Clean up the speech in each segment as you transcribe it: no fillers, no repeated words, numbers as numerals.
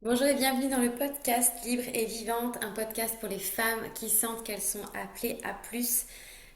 Bonjour et bienvenue dans le podcast Libre et Vivante, un podcast pour les femmes qui sentent qu'elles sont appelées à plus.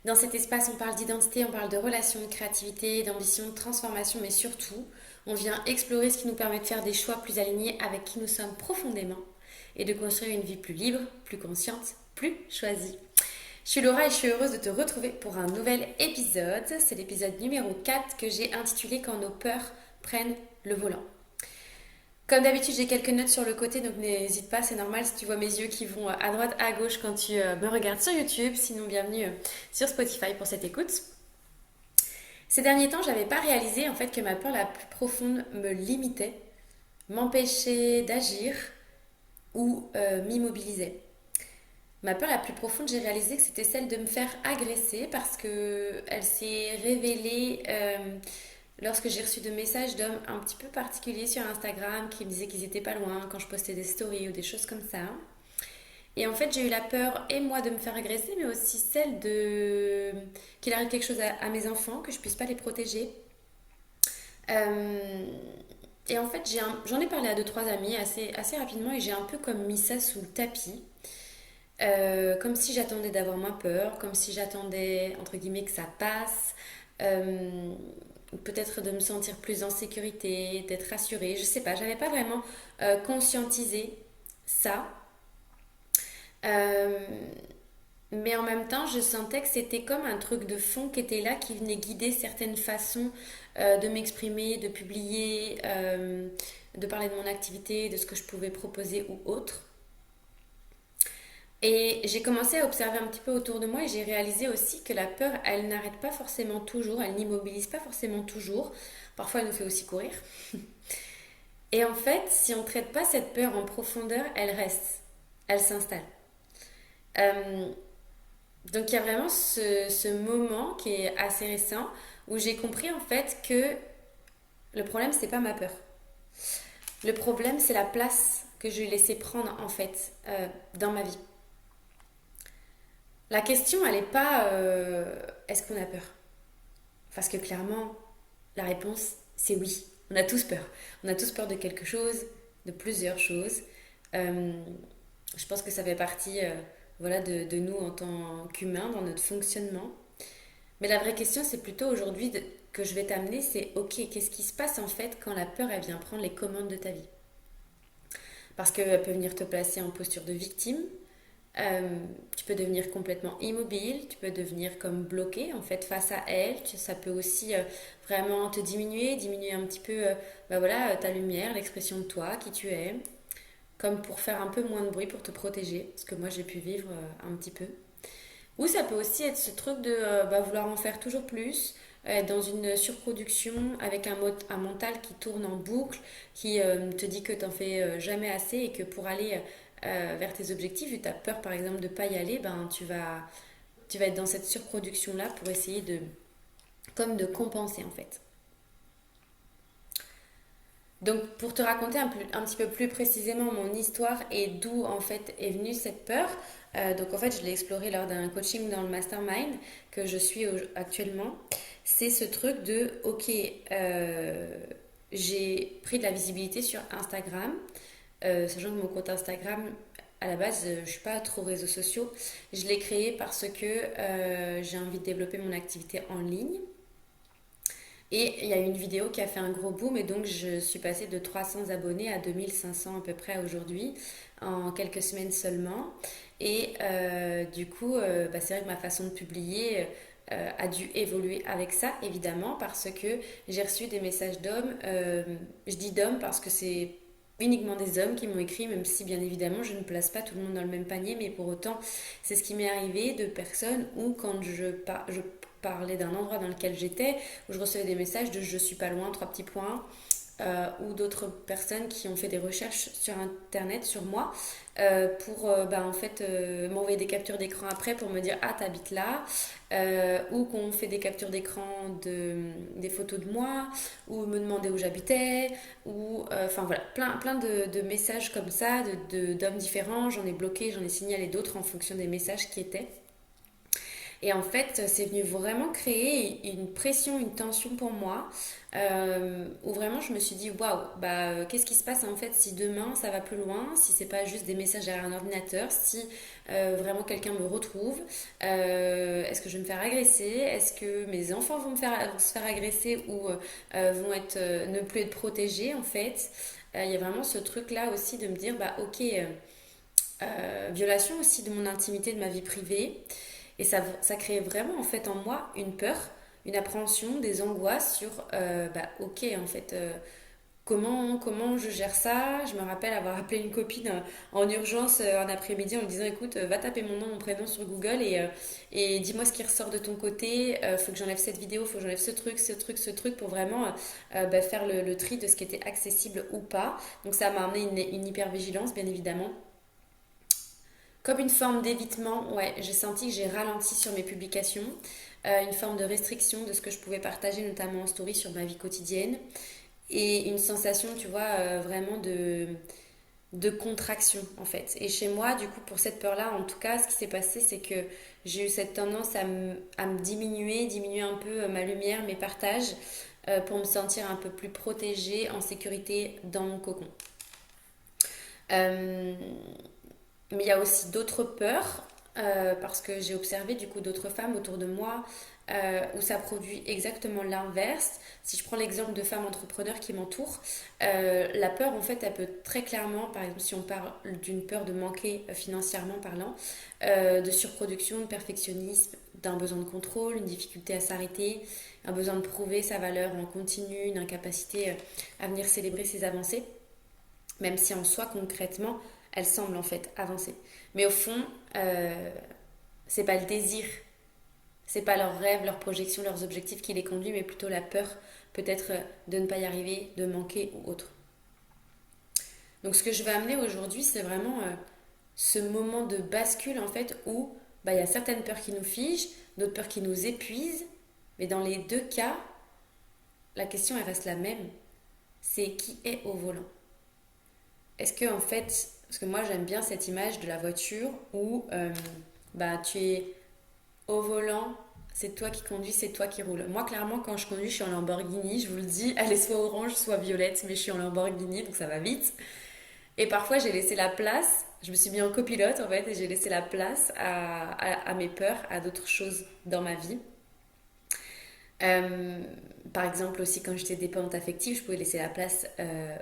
Dans cet espace, on parle d'identité, on parle de relations, de créativité, d'ambition, de transformation, mais surtout, on vient explorer ce qui nous permet de faire des choix plus alignés avec qui nous sommes profondément et de construire une vie plus libre, plus consciente, plus choisie. Je suis Laura et je suis heureuse de te retrouver pour un nouvel épisode. C'est l'épisode numéro 4 que j'ai intitulé Quand nos peurs prennent le volant. Comme d'habitude, j'ai quelques notes sur le côté, donc n'hésite pas, c'est normal si tu vois mes yeux qui vont à droite, à gauche quand tu me regardes sur YouTube. Sinon, bienvenue sur Spotify pour cette écoute. Ces derniers temps, j'avais pas réalisé en fait que ma peur la plus profonde me limitait, m'empêchait d'agir ou m'immobilisait. Ma peur la plus profonde, j'ai réalisé que c'était celle de me faire agresser parce que elle s'est révélée lorsque j'ai reçu de messages d'hommes un petit peu particuliers sur Instagram qui me disaient qu'ils étaient pas loin quand je postais des stories ou des choses comme ça. Et en fait, j'ai eu la peur, et moi, de me faire agresser, mais aussi celle de qu'il arrive quelque chose à mes enfants, que je puisse pas les protéger. Euh, et en fait, j'en ai parlé à deux, trois amis assez rapidement et j'ai un peu comme mis ça sous le tapis. Comme si j'attendais d'avoir moins peur, comme si j'attendais, entre guillemets, que ça passe. Euh, Peut-être de me sentir plus en sécurité, d'être rassurée. Je sais pas, j'avais pas vraiment conscientisé ça. Euh, mais en même temps, je sentais que c'était comme un truc de fond qui était là, qui venait guider certaines façons de m'exprimer, de publier, de parler de mon activité, de ce que je pouvais proposer ou autre. Et j'ai commencé à observer un petit peu autour de moi et j'ai réalisé aussi que la peur, elle n'arrête pas forcément toujours, elle n'immobilise pas forcément toujours. Parfois, elle nous fait aussi courir. Et en fait, si on ne traite pas cette peur en profondeur, elle reste, elle s'installe. Euh, donc il y a vraiment ce moment qui est assez récent où j'ai compris en fait que le problème, c'est pas ma peur. Le problème, c'est la place que je lui ai laissé prendre en fait dans ma vie. La question, elle n'est pas est-ce qu'on a peur. Parce que clairement, la réponse, c'est oui. On a tous peur. On a tous peur de quelque chose, de plusieurs choses. Euh, je pense que ça fait partie voilà, de nous en tant qu'humains, dans notre fonctionnement. Mais la vraie question, c'est plutôt aujourd'hui que je vais t'amener, c'est ok, qu'est-ce qui se passe en fait quand la peur, elle vient prendre les commandes de ta vie. Parce qu'elle peut venir te placer en posture de victime. Euh, Tu peux devenir complètement immobile, tu peux devenir comme bloqué en fait face à elle. Ça peut aussi vraiment te diminuer un petit peu bah voilà, ta lumière, l'expression de toi, qui tu es, comme pour faire un peu moins de bruit pour te protéger, ce que moi j'ai pu vivre un petit peu. Ou ça peut aussi être ce truc de bah, vouloir en faire toujours plus, être dans une surproduction avec un mental qui tourne en boucle, qui te dit que t'en fais jamais assez et que pour aller vers tes objectifs, vu que tu as peur par exemple de ne pas y aller, ben, tu vas être dans cette surproduction-là pour essayer comme de compenser en fait. Donc pour te raconter un petit peu plus précisément mon histoire et d'où en fait est venue cette peur, donc en fait je l'ai exploré lors d'un coaching dans le mastermind que je suis actuellement, c'est ce truc de ok, j'ai pris de la visibilité sur Instagram, sachant que mon compte Instagram à la base je suis pas trop réseaux sociaux, je l'ai créé parce que j'ai envie de développer mon activité en ligne. Et il y a eu une vidéo qui a fait un gros boom et donc je suis passée de 300 abonnés à 2500 à peu près aujourd'hui en quelques semaines seulement. Et du coup, bah, c'est vrai que ma façon de publier a dû évoluer avec ça évidemment parce que j'ai reçu des messages d'hommes. Je dis d'hommes parce que c'est uniquement des hommes qui m'ont écrit, même si bien évidemment je ne place pas tout le monde dans le même panier, mais pour autant c'est ce qui m'est arrivé de personnes où quand je parlais d'un endroit dans lequel j'étais, où je recevais des messages de je suis pas loin, trois petits points, ou d'autres personnes qui ont fait des recherches sur internet sur moi pour bah, en fait m'envoyer des captures d'écran après pour me dire ah t'habites là, ou qu'on fait des captures d'écran des photos de moi ou me demander où j'habitais ou enfin voilà plein de messages comme ça d'hommes différents. J'en ai bloqué, j'en ai signalé d'autres en fonction des messages qui étaient. Et en fait, c'est venu vraiment créer une pression, une tension pour moi, où vraiment je me suis dit, waouh, qu'est-ce qui se passe en fait si demain ça va plus loin, si c'est pas juste des messages derrière un ordinateur, si vraiment quelqu'un me retrouve, est-ce que je vais me faire agresser, est-ce que mes enfants vont se faire agresser ou vont être, ne plus être protégés en fait. Il y a vraiment ce truc-là aussi de me dire, ok, violation aussi de mon intimité, de ma vie privée. Et ça crée vraiment en fait en moi une peur, une appréhension, des angoisses sur, ok, en fait, comment je gère ça. Je me rappelle avoir appelé une copine en urgence un après-midi en lui disant, écoute, va taper mon nom, mon prénom sur Google et dis-moi ce qui ressort de ton côté. Faut que j'enlève cette vidéo, faut que j'enlève ce truc pour vraiment faire le tri de ce qui était accessible ou pas. Donc ça m'a amené une hypervigilance, bien évidemment. Comme une forme d'évitement, ouais, j'ai senti que j'ai ralenti sur mes publications, une forme de restriction de ce que je pouvais partager, notamment en story sur ma vie quotidienne, et une sensation, tu vois, vraiment de contraction en fait. Et chez moi, du coup, pour cette peur-là, en tout cas, ce qui s'est passé, c'est que j'ai eu cette tendance à me diminuer un peu ma lumière, mes partages, pour me sentir un peu plus protégée, en sécurité dans mon cocon. Euh, Mais il y a aussi d'autres peurs, parce que j'ai observé du coup d'autres femmes autour de moi où ça produit exactement l'inverse. Si je prends l'exemple de femmes entrepreneurs qui m'entourent, la peur en fait elle peut très clairement, par exemple si on parle d'une peur de manquer financièrement parlant, de surproduction, de perfectionnisme, d'un besoin de contrôle, une difficulté à s'arrêter, un besoin de prouver sa valeur en continu, une incapacité à venir célébrer ses avancées, même si en soi concrètement elles semblent en fait avancer. Mais au fond, c'est pas le désir, c'est pas leurs rêves, leurs projections, leurs objectifs qui les conduit, mais plutôt la peur peut-être de ne pas y arriver, de manquer ou autre. Donc ce que je vais amener aujourd'hui, c'est vraiment ce moment de bascule en fait où il y a certaines peurs qui nous figent, d'autres peurs qui nous épuisent, mais dans les deux cas, la question elle reste la même. C'est qui est au volant? Est-ce que en fait, parce que moi j'aime bien cette image de la voiture où tu es au volant, c'est toi qui conduis, c'est toi qui roule. Moi clairement quand je conduis je suis en Lamborghini, je vous le dis, elle est soit orange soit violette, mais je suis en Lamborghini donc ça va vite. Et parfois j'ai laissé la place, je me suis mis en copilote en fait et j'ai laissé la place à mes peurs, à d'autres choses dans ma vie. Euh, Par exemple aussi quand j'étais dépendante affective, je pouvais laisser la place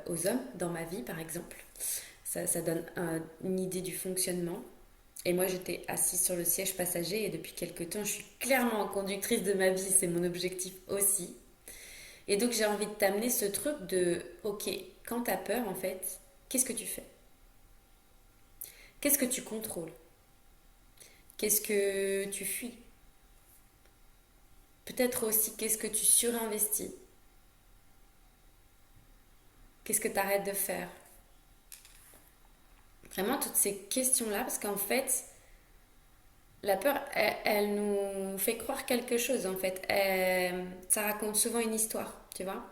aux hommes dans ma vie par exemple. Ça donne une idée du fonctionnement. Et moi, j'étais assise sur le siège passager et depuis quelques temps, je suis clairement conductrice de ma vie. C'est mon objectif aussi. Et donc, j'ai envie de t'amener ce truc de, ok, quand tu as peur, en fait, qu'est-ce que tu fais? Qu'est-ce que tu contrôles? Qu'est-ce que tu fuis? Peut-être aussi, qu'est-ce que tu surinvestis? Qu'est-ce que tu arrêtes de faire? Vraiment, toutes ces questions-là, parce qu'en fait, la peur, elle nous fait croire quelque chose en fait. Ça raconte souvent une histoire, tu vois.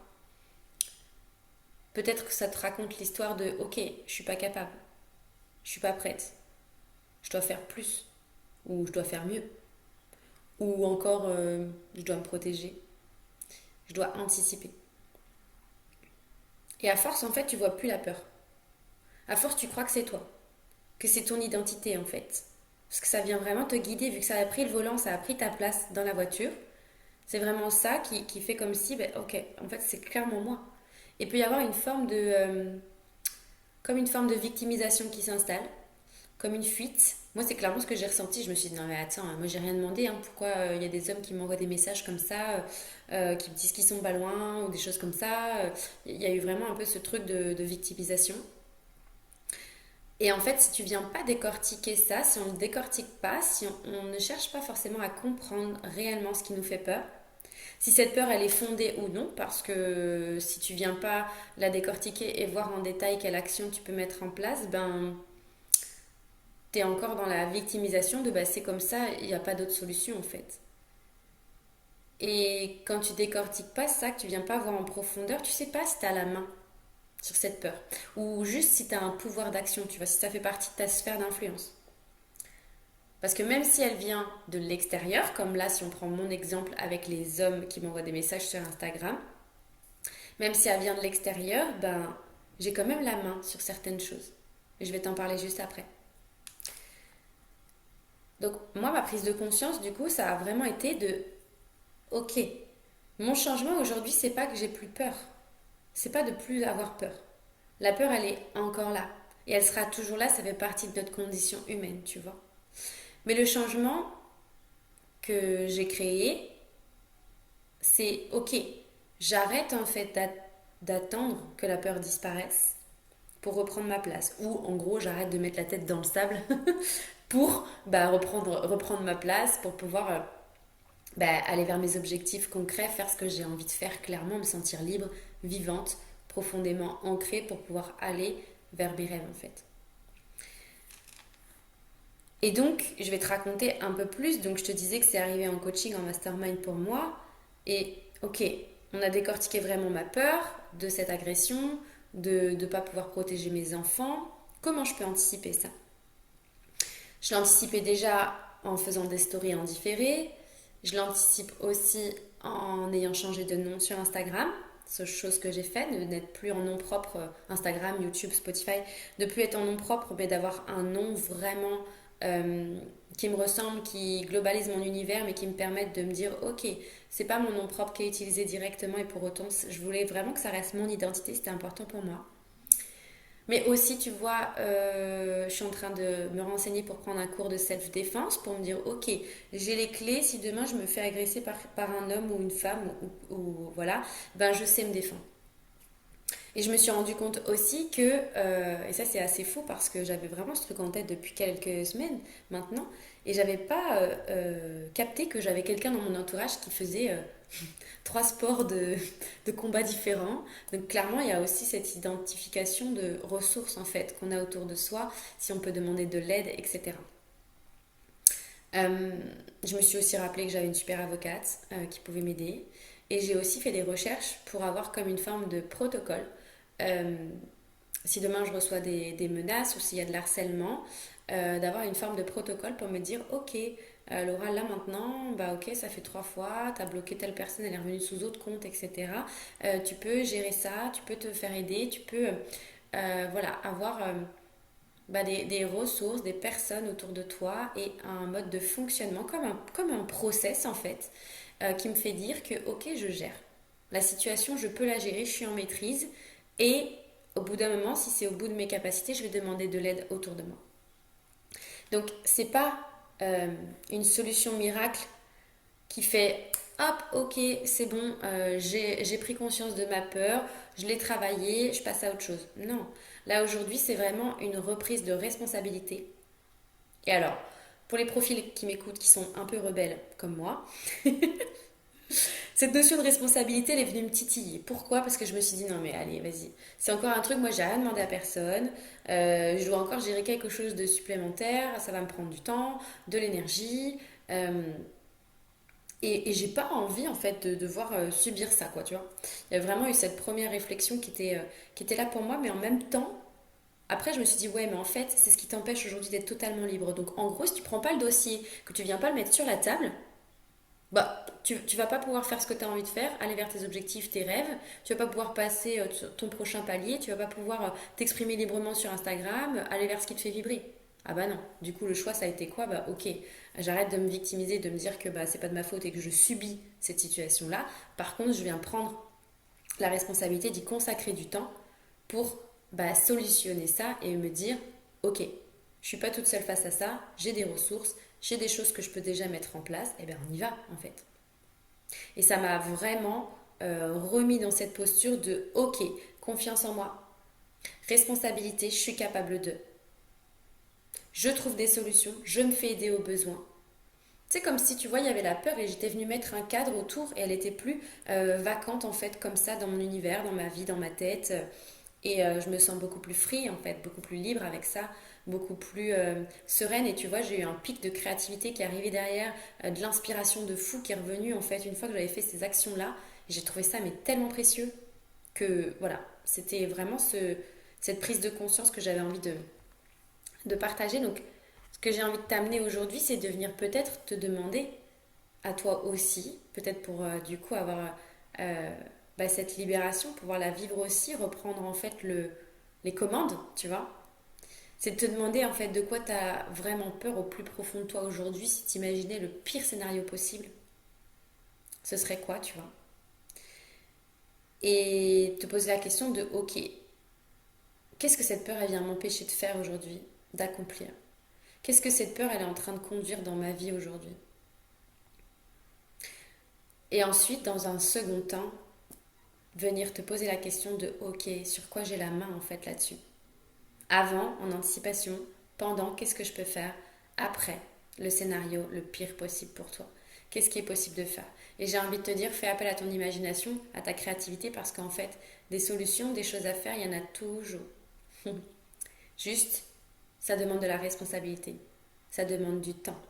Peut-être que ça te raconte l'histoire de ok, je suis pas capable, je suis pas prête, je dois faire plus, ou je dois faire mieux, ou encore je dois me protéger, je dois anticiper. Et à force, en fait, tu vois plus la peur. À force, tu crois que c'est toi, que c'est ton identité en fait. Parce que ça vient vraiment te guider, vu que ça a pris le volant, ça a pris ta place dans la voiture. C'est vraiment ça qui fait comme si, ok, en fait, c'est clairement moi. Et peut y avoir une forme comme une forme de victimisation qui s'installe, comme une fuite. Moi, c'est clairement ce que j'ai ressenti. Je me suis dit, non, mais attends, moi, j'ai rien demandé. Pourquoi il y a des hommes qui m'envoient des messages comme ça, qui me disent qu'ils sont pas loin, ou des choses comme ça. Il y a eu vraiment un peu ce truc de victimisation. Et en fait, si tu viens pas décortiquer ça, si on ne décortique pas, si on ne cherche pas forcément à comprendre réellement ce qui nous fait peur, si cette peur elle est fondée ou non, parce que si tu viens pas la décortiquer et voir en détail quelle action tu peux mettre en place, t'es encore dans la victimisation de c'est comme ça, il n'y a pas d'autre solution en fait. Et quand tu décortiques pas ça, que tu viens pas voir en profondeur, tu sais pas si tu as la main sur cette peur. Ou juste si tu as un pouvoir d'action, tu vois, si ça fait partie de ta sphère d'influence. Parce que même si elle vient de l'extérieur, comme là si on prend mon exemple avec les hommes qui m'envoient des messages sur Instagram, même si elle vient de l'extérieur, ben j'ai quand même la main sur certaines choses. Et je vais t'en parler juste après. Donc moi, ma prise de conscience, du coup, ça a vraiment été de, ok, mon changement aujourd'hui, c'est pas que j'ai plus peur. C'est pas de plus avoir peur. La peur, elle est encore là. Et elle sera toujours là, ça fait partie de notre condition humaine, tu vois. Mais le changement que j'ai créé, c'est ok, j'arrête en fait d'attendre que la peur disparaisse pour reprendre ma place. Ou en gros, j'arrête de mettre la tête dans le sable pour reprendre ma place, pour pouvoir aller vers mes objectifs concrets, faire ce que j'ai envie de faire clairement, me sentir libre, vivante, profondément ancrée pour pouvoir aller vers mes rêves en fait. Et donc, je vais te raconter un peu plus. Donc, je te disais que c'est arrivé en coaching, en mastermind pour moi. Et ok, on a décortiqué vraiment ma peur de cette agression, de ne pas pouvoir protéger mes enfants. Comment je peux anticiper ça? Je l'anticipais déjà en faisant des stories en différé. Je l'anticipe aussi en ayant changé de nom sur Instagram. C'est chose que j'ai faite, de n'être plus en nom propre Instagram, YouTube, Spotify, de plus être en nom propre, mais d'avoir un nom vraiment qui me ressemble, qui globalise mon univers, mais qui me permette de me dire ok, c'est pas mon nom propre qui est utilisé directement et pour autant, je voulais vraiment que ça reste mon identité, c'était important pour moi. Mais aussi, tu vois, je suis en train de me renseigner pour prendre un cours de self-défense pour me dire, ok, j'ai les clés, si demain je me fais agresser par un homme ou une femme, ou voilà, ben je sais me défendre. Et je me suis rendu compte aussi que, et ça c'est assez fou parce que j'avais vraiment ce truc en tête depuis quelques semaines maintenant, et j'avais pas capté que j'avais quelqu'un dans mon entourage qui faisait trois sports de combat différents. Donc clairement, il y a aussi cette identification de ressources en fait qu'on a autour de soi, si on peut demander de l'aide, etc. Euh, je me suis aussi rappelé que j'avais une super avocate qui pouvait m'aider. Et j'ai aussi fait des recherches pour avoir comme une forme de protocole. Euh, Si demain je reçois des menaces ou s'il y a de l'harcèlement, d'avoir une forme de protocole pour me dire ok, Laura, là maintenant, bah ok, ça fait 3 fois, t'as bloqué telle personne, elle est revenue sous autre compte, etc. Tu peux gérer ça, tu peux te faire aider, tu peux voilà, avoir des ressources, des personnes autour de toi et un mode de fonctionnement comme un process en fait, qui me fait dire que ok, je gère. La situation, je peux la gérer, je suis en maîtrise et au bout d'un moment, si c'est au bout de mes capacités, je vais demander de l'aide autour de moi. Donc, c'est pas une solution miracle qui fait hop, ok, c'est bon, j'ai pris conscience de ma peur, je l'ai travaillé, je passe à autre chose. Non, là aujourd'hui, c'est vraiment une reprise de responsabilité. Et alors, pour les profils qui m'écoutent, qui sont un peu rebelles comme moi, cette notion de responsabilité, elle est venue me titiller. Pourquoi? Parce que je me suis dit, non mais allez, vas-y. C'est encore un truc, moi j'ai rien demandé à personne. Je dois encore gérer quelque chose de supplémentaire. Ça va me prendre du temps, de l'énergie. Et j'ai pas envie en fait de devoir subir ça, quoi, tu vois. Il y a vraiment eu cette première réflexion qui était là pour moi, mais en même temps, après je me suis dit, ouais, mais en fait, c'est ce qui t'empêche aujourd'hui d'être totalement libre. Donc en gros, si tu prends pas le dossier, que tu viens pas le mettre sur la table, bah, tu vas pas pouvoir faire ce que tu as envie de faire, aller vers tes objectifs, tes rêves. Tu vas pas pouvoir passer ton prochain palier. Tu vas pas pouvoir t'exprimer librement sur Instagram, aller vers ce qui te fait vibrer. Ah bah non. Du coup, le choix, ça a été quoi? Bah ok, j'arrête de me victimiser, de me dire que bah, c'est pas de ma faute et que je subis cette situation-là. Par contre, je viens prendre la responsabilité d'y consacrer du temps pour solutionner ça et me dire, ok, je suis pas toute seule face à ça, j'ai des ressources, j'ai des choses que je peux déjà mettre en place, et bien on y va en fait. Et ça m'a vraiment remis dans cette posture de ok, confiance en moi, responsabilité, je suis capable de. Je trouve des solutions, je me fais aider aux besoins. C'est comme si tu vois, il y avait la peur et j'étais venue mettre un cadre autour et elle était plus vacante en fait, comme ça dans mon univers, dans ma vie, dans ma tête. Et je me sens beaucoup plus free en fait, beaucoup plus libre avec ça, beaucoup plus sereine. Et tu vois, j'ai eu un pic de créativité qui est arrivé derrière, de l'inspiration de fou qui est revenue en fait une fois que j'avais fait ces actions-là. J'ai trouvé ça mais tellement précieux que voilà, c'était vraiment cette prise de conscience que j'avais envie de partager. Donc Ce que j'ai envie de t'amener aujourd'hui, c'est de venir peut-être te demander à toi aussi, peut-être pour du coup avoir cette libération, pouvoir la vivre aussi, reprendre en fait les commandes, tu vois. C'est de te demander en fait de quoi tu as vraiment peur au plus profond de toi aujourd'hui, si tu imaginais le pire scénario possible. Ce serait quoi, tu vois? Et te poser la question de, ok, qu'est-ce que cette peur, elle vient m'empêcher de faire aujourd'hui, d'accomplir? Qu'est-ce que cette peur, elle est en train de conduire dans ma vie aujourd'hui? Et ensuite, dans un second temps, venir te poser la question de, ok, sur quoi j'ai la main en fait là-dessus? Avant, en anticipation, pendant, qu'est-ce que je peux faire? Après, le scénario le pire possible pour toi. Qu'est-ce qui est possible de faire? Et j'ai envie de te dire, fais appel à ton imagination, à ta créativité, parce qu'en fait, des solutions, des choses à faire, il y en a toujours. Juste, ça demande de la responsabilité, ça demande du temps.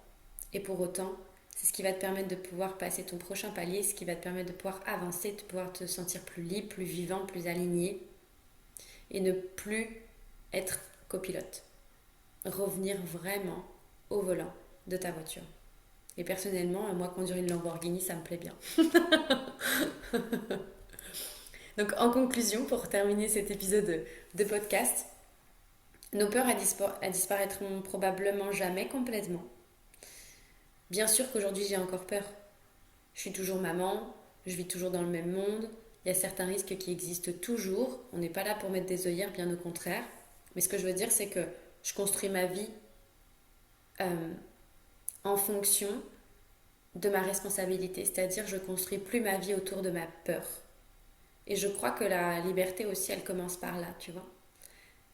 Et pour autant, c'est ce qui va te permettre de pouvoir passer ton prochain palier, ce qui va te permettre de pouvoir avancer, de pouvoir te sentir plus libre, plus vivant, plus aligné, et ne plus être copilote. Revenir vraiment au volant de ta voiture. Et personnellement, moi, conduire une Lamborghini, ça me plaît bien. Donc, en conclusion, pour terminer cet épisode de podcast, nos peurs, elles disparaîtront probablement jamais complètement. Bien sûr qu'aujourd'hui, j'ai encore peur. Je suis toujours maman, je vis toujours dans le même monde. Il y a certains risques qui existent toujours. On n'est pas là pour mettre des œillères, bien au contraire. Mais ce que je veux dire, c'est que je construis ma vie euh, en fonction de ma responsabilité. C'est-à-dire, je construis plus ma vie autour de ma peur. Et je crois que la liberté aussi, elle commence par là, tu vois.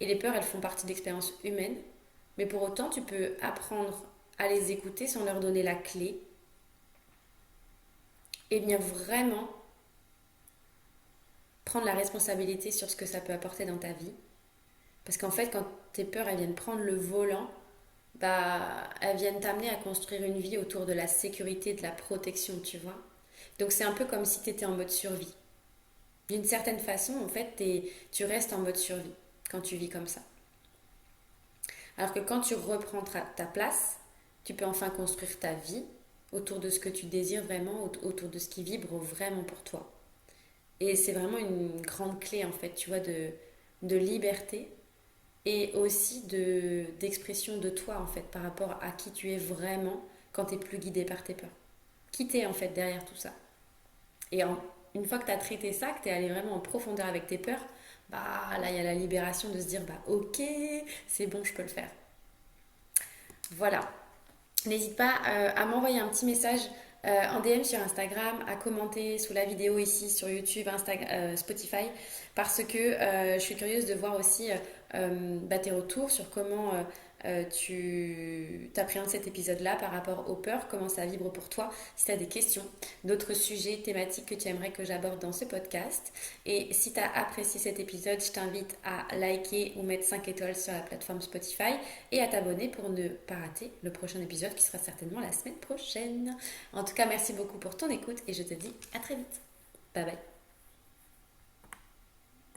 Et les peurs, elles font partie d'expériences humaines. Mais pour autant, tu peux apprendre à les écouter sans leur donner la clé et venir vraiment prendre la responsabilité sur ce que ça peut apporter dans ta vie. Parce qu'en fait, quand tes peurs, elles viennent prendre le volant, elles viennent t'amener à construire une vie autour de la sécurité, de la protection, tu vois. Donc c'est un peu comme si tu étais en mode survie. D'une certaine façon, en fait, tu restes en mode survie quand tu vis comme ça. Alors que quand tu reprends ta place, tu peux enfin construire ta vie autour de ce que tu désires vraiment, autour de ce qui vibre vraiment pour toi. Et c'est vraiment une grande clé, en fait, tu vois, de liberté et aussi d'expression de toi, en fait, par rapport à qui tu es vraiment quand tu n'es plus guidé par tes peurs. Qui t'es, en fait, derrière tout ça. Et une fois que tu as traité ça, que tu es allé vraiment en profondeur avec tes peurs, là, il y a la libération de se dire, ok, c'est bon, je peux le faire. Voilà. N'hésite pas à m'envoyer un petit message en DM sur Instagram, à commenter sous la vidéo ici sur YouTube, Spotify, parce que je suis curieuse de voir aussi tes retours sur comment tu appréhendes cet épisode-là par rapport aux peurs, comment ça vibre pour toi, si tu as des questions, d'autres sujets thématiques que tu aimerais que j'aborde dans ce podcast. Et si tu as apprécié cet épisode, je t'invite à liker ou mettre 5 étoiles sur la plateforme Spotify et à t'abonner pour ne pas rater le prochain épisode qui sera certainement la semaine prochaine. En tout cas, merci beaucoup pour ton écoute et je te dis à très vite. Bye bye.